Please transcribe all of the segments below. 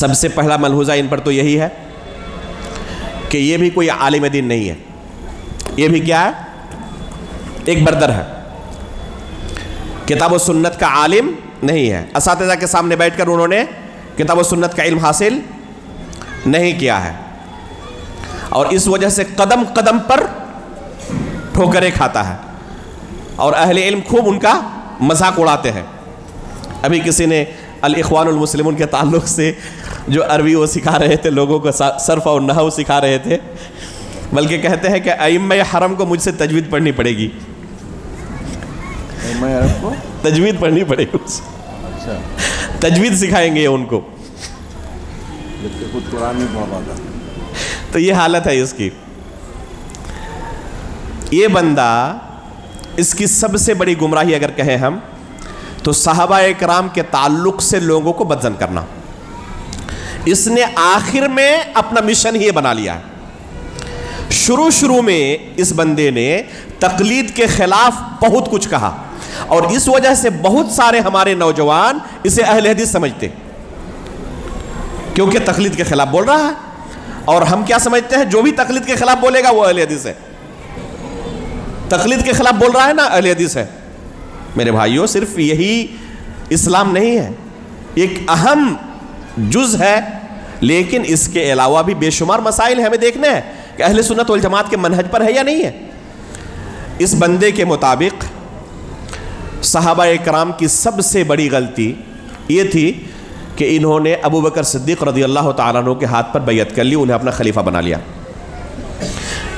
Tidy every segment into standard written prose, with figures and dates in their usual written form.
سب سے پہلا ملحوظہ ان پر تو یہی ہے کہ یہ بھی کوئی عالم دین نہیں ہے، یہ بھی کیا ہے؟ ایک بردر ہے، کتاب و سنت کا عالم نہیں ہے، اساتذہ کے سامنے بیٹھ کر انہوں نے کتاب و سنت کا علم حاصل نہیں کیا ہے، اور اس وجہ سے قدم قدم پر ٹھوکریں کھاتا ہے، اور اہل علم خوب ان کا مذاق اڑاتے ہیں۔ ابھی کسی نے الاخوان المسلمون کے تعلق سے جو عربی وہ سکھا رہے تھے، لوگوں کو صرف اور نحو سکھا رہے تھے، بلکہ کہتے ہیں کہ ائمہ حرم کو مجھ سے تجوید پڑھنی پڑے گی، تجوید پڑھنی پڑے گی، تجوید سکھائیں گے ان کو، خود قرآن نہیں پڑھ پاتا۔ تو یہ حالت ہے اس کی۔ یہ بندہ، اس کی سب سے بڑی گمراہی اگر کہیں ہم تو صحابہ اکرام کے تعلق سے لوگوں کو بدظن کرنا۔ اس نے آخر میں اپنا مشن ہی بنا لیا ہے۔ شروع میں اس بندے نے تقلید کے خلاف بہت کچھ کہا، اور اس وجہ سے بہت سارے ہمارے نوجوان اسے اہل حدیث سمجھتے، کیونکہ تقلید کے خلاف بول رہا ہے، اور ہم کیا سمجھتے ہیں؟ جو بھی تقلید کے خلاف بولے گا وہ اہل حدیث ہے۔ تقلید کے خلاف بول رہا ہے نا، اہل حدیث ہے۔ میرے بھائیوں، صرف یہی اسلام نہیں ہے، ایک اہم جز ہے، لیکن اس کے علاوہ بھی بے شمار مسائل ہمیں دیکھنے ہیں کہ اہل سنت والجماعت کے منہج پر ہے یا نہیں ہے۔ اس بندے کے مطابق صحابہ اکرام کی سب سے بڑی غلطی یہ تھی کہ انہوں نے ابو بکر صدیق رضی اللہ تعالیٰ عنہ کے ہاتھ پر بیعت کر لی، انہیں اپنا خلیفہ بنا لیا۔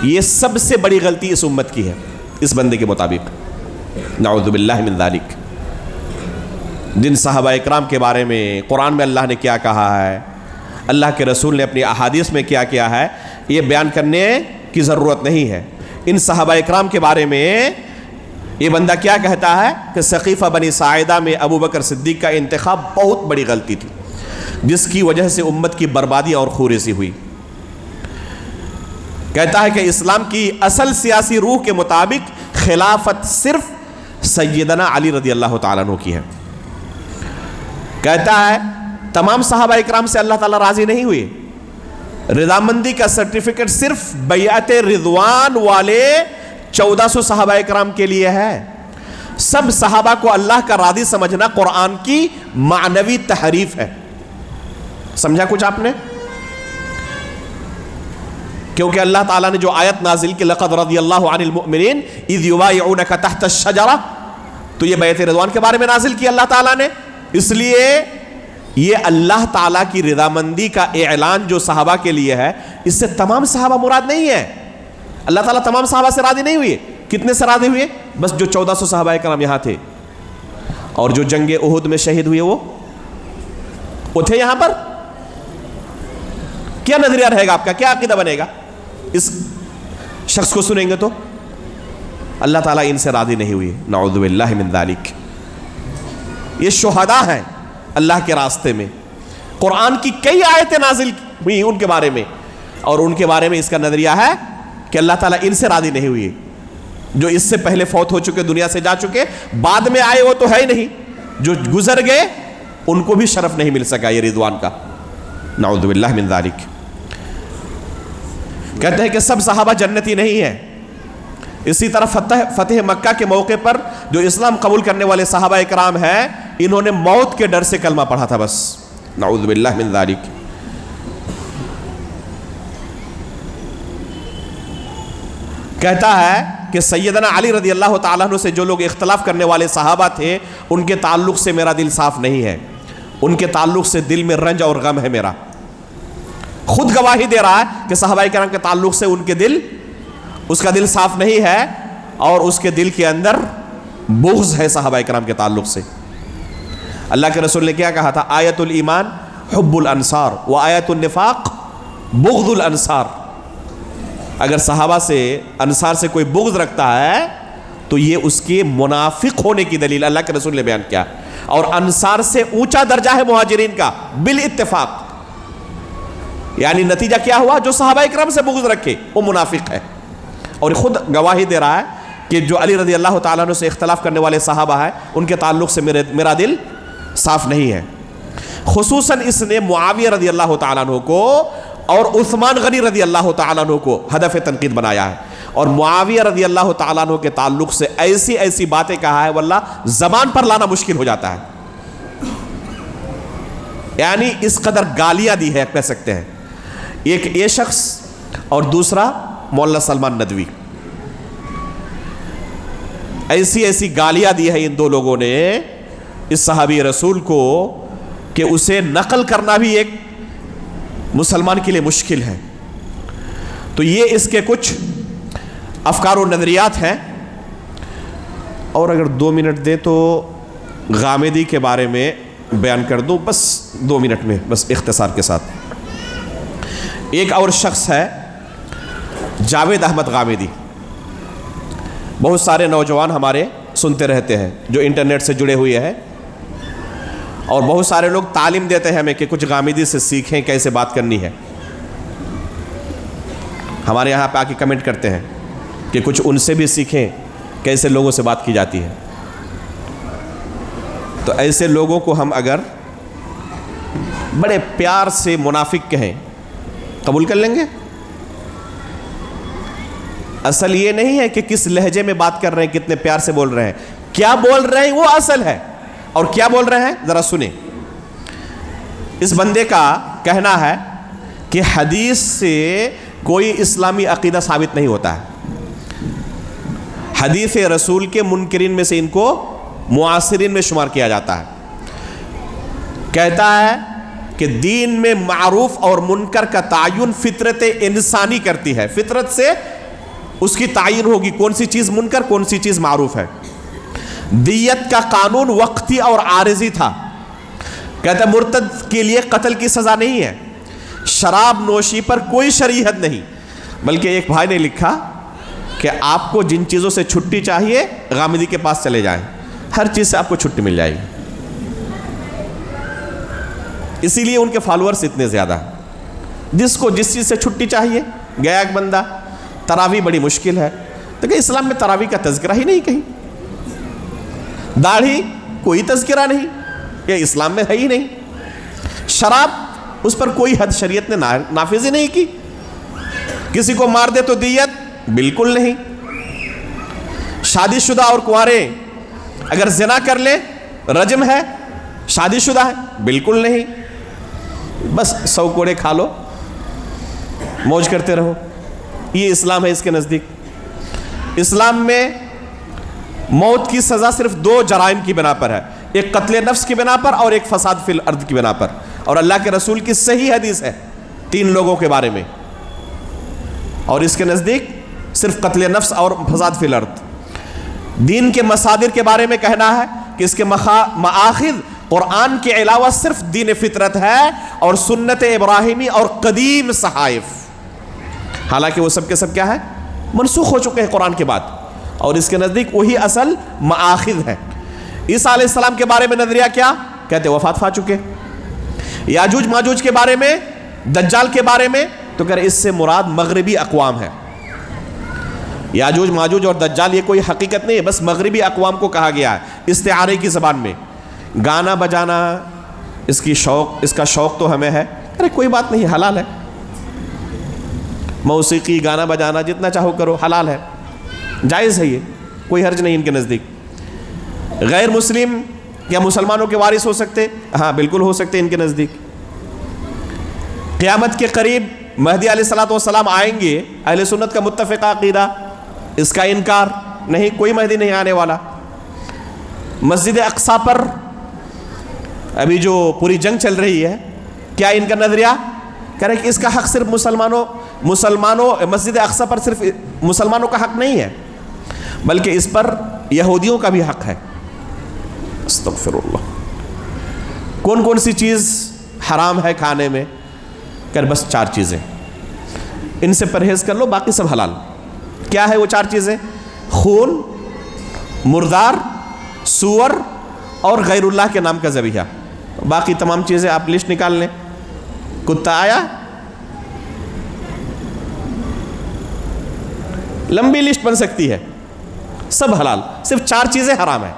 یہ سب سے بڑی غلطی اس امت کی ہے، اس بندے کے مطابق، نعوذ باللہ من ذالک۔ جن صحابہ اکرام کے بارے میں قرآن میں اللہ نے کیا کہا ہے، اللہ کے رسول نے اپنی احادیث میں کیا کیا ہے، یہ بیان کرنے کی ضرورت نہیں ہے۔ ان صحابہ اکرام کے بارے میں یہ بندہ کیا کہتا ہے کہ سقیفہ بنی ساعدہ میں ابو بکر صدیق کا انتخاب بہت بڑی غلطی تھی، جس کی وجہ سے امت کی بربادی اور خوریزی ہوئی۔ کہتا ہے کہ اسلام کی اصل سیاسی روح کے مطابق خلافت صرف سیدنا علی رضی اللہ تعالیٰ عنہ کی ہے۔ کہتا ہے تمام صحابہ اکرام سے اللہ تعالیٰ راضی نہیں ہوئے، رضامندی کا سرٹیفکیٹ صرف بیعت رضوان والے 1400 صحابہ اکرام کے لیے ہے۔ سب صحابہ کو اللہ کا راضی سمجھنا قرآن کی معنوی تحریف ہے۔ سمجھا کچھ آپ نے؟ کیونکہ اللہ تعالیٰ نے جو آیت نازل کی لقد رضی اللہ عن المؤمنین اذ یبایعونک تحت الشجرہ، تو یہ بیعت رضوان کے بارے میں نازل کی اللہ تعالیٰ نے، اس لیے یہ اللہ تعالیٰ کی رضامندی کا اعلان جو صحابہ کے لیے ہے، اس سے تمام صحابہ مراد نہیں ہے۔ اللہ تعالیٰ تمام صحابہ سے راضی نہیں ہوئے، کتنے سے راضی ہوئے؟ بس جو 1400 صحابہ کرام یہاں تھے، اور جو جنگ احد میں شہید ہوئے وہ تھے یہاں پر۔ کیا نظریہ رہے گا آپ کا؟ کیا عقیدہ بنے گا اس شخص کو سنیں گے تو؟ اللہ تعالیٰ ان سے راضی نہیں ہوئی، نعوذ باللہ من ذالک۔ یہ شہداء ہیں اللہ کے راستے میں، قرآن کی کئی آیتیں نازل ہوئی ان کے بارے میں، اور ان کے بارے میں اس کا نظریہ ہے کہ اللہ تعالیٰ ان سے راضی نہیں ہوئی۔ جو اس سے پہلے فوت ہو چکے، دنیا سے جا چکے، بعد میں آئے وہ تو ہے ہی نہیں، جو گزر گئے ان کو بھی شرف نہیں مل سکا یہ رضوان کا، نعوذ باللہ من ذالک۔ کہتے ہیں کہ سب صحابہ جنتی نہیں ہیں۔ اسی طرح فتح مکہ کے موقع پر جو اسلام قبول کرنے والے صحابہ اکرام ہیں، انہوں نے موت کے ڈر سے کلمہ پڑھا تھا بس، نعوذ باللہ من ذالک۔ کہتا ہے کہ سیدنا علی رضی اللہ تعالیٰ عنہ سے جو لوگ اختلاف کرنے والے صحابہ تھے، ان کے تعلق سے میرا دل صاف نہیں ہے، ان کے تعلق سے دل میں رنج اور غم ہے میرا۔ خود گواہی دے رہا ہے کہ صحابہ کرام کے تعلق سے اس کا دل صاف نہیں ہے، اور اس کے دل کے اندر بغض ہے صحابہ کرام کے تعلق سے۔ اللہ کے رسول نے کیا کہا تھا؟ آیت الایمان حب الانصار و آیت النفاق بغض الانصار۔ اگر صحابہ سے، انصار سے کوئی بغض رکھتا ہے تو یہ اس کے منافق ہونے کی دلیل اللہ کے رسول نے بیان کیا۔ اور انصار سے اونچا درجہ ہے مہاجرین کا بالاتفاق، یعنی نتیجہ کیا ہوا؟ جو صحابہ اکرام سے بغض رکھے وہ منافق ہے۔ اور خود گواہی دے رہا ہے کہ جو علی رضی اللہ تعالیٰ عنہ سے اختلاف کرنے والے صحابہ ہیں، ان کے تعلق سے میرا دل صاف نہیں ہے۔ خصوصاً اس نے معاویہ رضی اللہ تعالیٰ عنہ کو اور عثمان غنی رضی اللہ تعالیٰ عنہ کو ہدف تنقید بنایا ہے، اور معاویہ رضی اللہ تعالیٰ عنہ کے تعلق سے ایسی ایسی باتیں کہا ہے واللہ زبان پر لانا مشکل ہو جاتا ہے، یعنی اس قدر گالیاں دی ہے کہہ سکتے ہیں۔ ایک یہ شخص اور دوسرا مولانا سلمان ندوی، ایسی ایسی گالیاں دی ہے ان دو لوگوں نے اس صحابی رسول کو کہ اسے نقل کرنا بھی ایک مسلمان کے لیے مشکل ہے۔ تو یہ اس کے کچھ افکار و نظریات ہیں۔ اور اگر 2 منٹ دے تو غامدی کے بارے میں بیان کر دوں، بس 2 منٹ میں، بس اختصار کے ساتھ۔ ایک اور شخص ہے جاوید احمد غامدی، بہت سارے نوجوان ہمارے سنتے رہتے ہیں جو انٹرنیٹ سے جڑے ہوئے ہیں، اور بہت سارے لوگ تعلیم دیتے ہیں ہمیں کہ کچھ غامدی سے سیکھیں کیسے بات کرنی ہے، ہمارے یہاں پہ آ کے کمنٹ کرتے ہیں کہ کچھ ان سے بھی سیکھیں کیسے لوگوں سے بات کی جاتی ہے۔ تو ایسے لوگوں کو ہم اگر بڑے پیار سے منافق کہیں قبول کر لیں گے؟ اصل یہ نہیں ہے کہ کس لہجے میں بات کر رہے ہیں، کتنے پیار سے بول رہے ہیں، کیا بول رہے ہیں وہ اصل ہے، اور کیا بول رہے ہیں ذرا سنیں۔ اس بندے کا کہنا ہے کہ حدیث سے کوئی اسلامی عقیدہ ثابت نہیں ہوتا ہے، حدیث رسول کے منکرین میں سے ان کو معاصرین میں شمار کیا جاتا ہے۔ کہتا ہے کہ دین میں معروف اور منکر کا تعین فطرت انسانی کرتی ہے، فطرت سے اس کی تعین ہوگی کون سی چیز منکر کون سی چیز معروف ہے۔ دیت کا قانون وقتی اور عارضی تھا، کہتا ہے مرتد کے لیے قتل کی سزا نہیں ہے، شراب نوشی پر کوئی شرعی حد نہیں، بلکہ ایک بھائی نے لکھا کہ آپ کو جن چیزوں سے چھٹی چاہیے غامدی کے پاس چلے جائیں، ہر چیز سے آپ کو چھٹی مل جائے گی۔ اسی لیے ان کے فالورز اتنے زیادہ ہیں، جس کو جس چیز سے چھٹی چاہیے گیا ایک بندہ۔ تراویح بڑی مشکل ہے، تو کہ اسلام میں تراویح کا تذکرہ ہی نہیں کہیں، داڑھی کوئی تذکرہ نہیں، یہ اسلام میں ہے ہی نہیں، شراب اس پر کوئی حد شریعت نے نافذ ہی نہیں کی، کسی کو مار دے تو دیت بالکل نہیں، شادی شدہ اور کنوارے اگر زنا کر لیں رجم ہے، شادی شدہ ہے بالکل نہیں، بس 100 کوڑے کھا لو موج کرتے رہو، یہ اسلام ہے اس کے نزدیک۔ اسلام میں موت کی سزا صرف 2 جرائم کی بنا پر ہے، ایک قتل نفس کی بنا پر اور ایک فساد فی الارض کی بنا پر، اور اللہ کے رسول کی صحیح حدیث ہے 3 لوگوں کے بارے میں، اور اس کے نزدیک صرف قتل نفس اور فساد فی الارض۔ دین کے مصادر کے بارے میں کہنا ہے کہ اس کے مآخذ قرآن کے علاوہ صرف دین فطرت ہے اور سنت ابراہیمی اور قدیم صحائف، حالانکہ وہ سب کے سب کیا ہے منسوخ ہو چکے ہیں قرآن کے بعد، اور اس کے نزدیک وہی اصل مآخذ ہے۔ عیسیٰ علیہ السلام کے بارے میں نظریہ کیا کہتے ہیں؟ وفات پا چکے۔ یاجوج ماجوج کے بارے میں، دجال کے بارے میں تو کہہ رہے اس سے مراد مغربی اقوام ہے، یاجوج ماجوج اور دجال یہ کوئی حقیقت نہیں ہے، بس مغربی اقوام کو کہا گیا ہے استعارے کی زبان میں۔ گانا بجانا اس کا شوق تو ہمیں ہے، ارے کوئی بات نہیں، حلال ہے، موسیقی گانا بجانا جتنا چاہو کرو، حلال ہے، جائز ہے، یہ کوئی حرج نہیں ان کے نزدیک۔ غیر مسلم کیا مسلمانوں کے وارث ہو سکتے؟ ہاں بالکل ہو سکتے ان کے نزدیک۔ قیامت کے قریب مہدی علیہ الصلوۃ والسلام آئیں گے، اہل سنت کا متفقہ عقیدہ، اس کا انکار نہیں، کوئی مہدی نہیں آنے والا۔ مسجد اقصی پر ابھی جو پوری جنگ چل رہی ہے، کیا ان کا نظریہ کہہ رہے کہ اس کا حق صرف مسلمانوں مسجد اقصی پر صرف مسلمانوں کا حق نہیں ہے، بلکہ اس پر یہودیوں کا بھی حق ہے۔ استغفر اللہ۔ کون کون سی چیز حرام ہے کھانے میں؟ کہ بس 4 چیزیں، ان سے پرہیز کر لو، باقی سب حلال۔ کیا ہے وہ 4 چیزیں؟ خون، مردار، سور اور غیر اللہ کے نام کا ذبیحہ، باقی تمام چیزیں آپ لسٹ نکال لیں۔ کتا آیا، لمبی لسٹ بن سکتی ہے، سب حلال، صرف 4 چیزیں حرام ہیں۔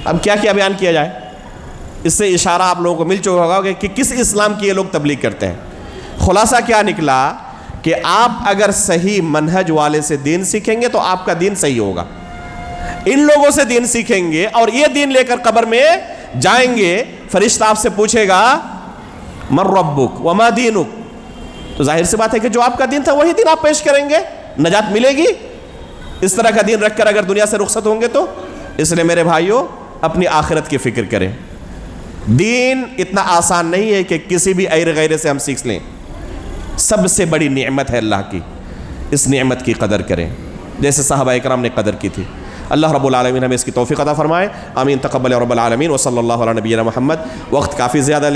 اب کیا کیا بیان کیا جائے؟ اس سے اشارہ آپ لوگوں کو مل چکا ہوگا کہ کس اسلام کی یہ لوگ تبلیغ کرتے ہیں۔ خلاصہ کیا نکلا کہ آپ اگر صحیح منہج والے سے دین سیکھیں گے تو آپ کا دین صحیح ہوگا۔ ان لوگوں سے دین سیکھیں گے اور یہ دین لے کر قبر میں جائیں گے، فرشتہ آپ سے پوچھے گا من ربک وما دینک، تو ظاہر سی بات ہے کہ جو آپ کا دین تھا وہی دین آپ پیش کریں گے، نجات ملے گی۔ اس طرح کا دین رکھ کر اگر دنیا سے رخصت ہوں گے تو اس لیے میرے بھائیوں اپنی آخرت کی فکر کریں۔ دین اتنا آسان نہیں ہے کہ کسی بھی غیر غیرے سے ہم سیکھ لیں، سب سے بڑی نعمت ہے اللہ کی، اس نعمت کی قدر کریں جیسے صحابہ اکرام نے قدر کی تھی۔ اللہ رب العالمین ہمیں اس کی توفیق عطا فرمائے، آمین، تقبل رب العالمین، وصلی اللہ علی نبینا محمد۔ وقت کافی زیادہ لے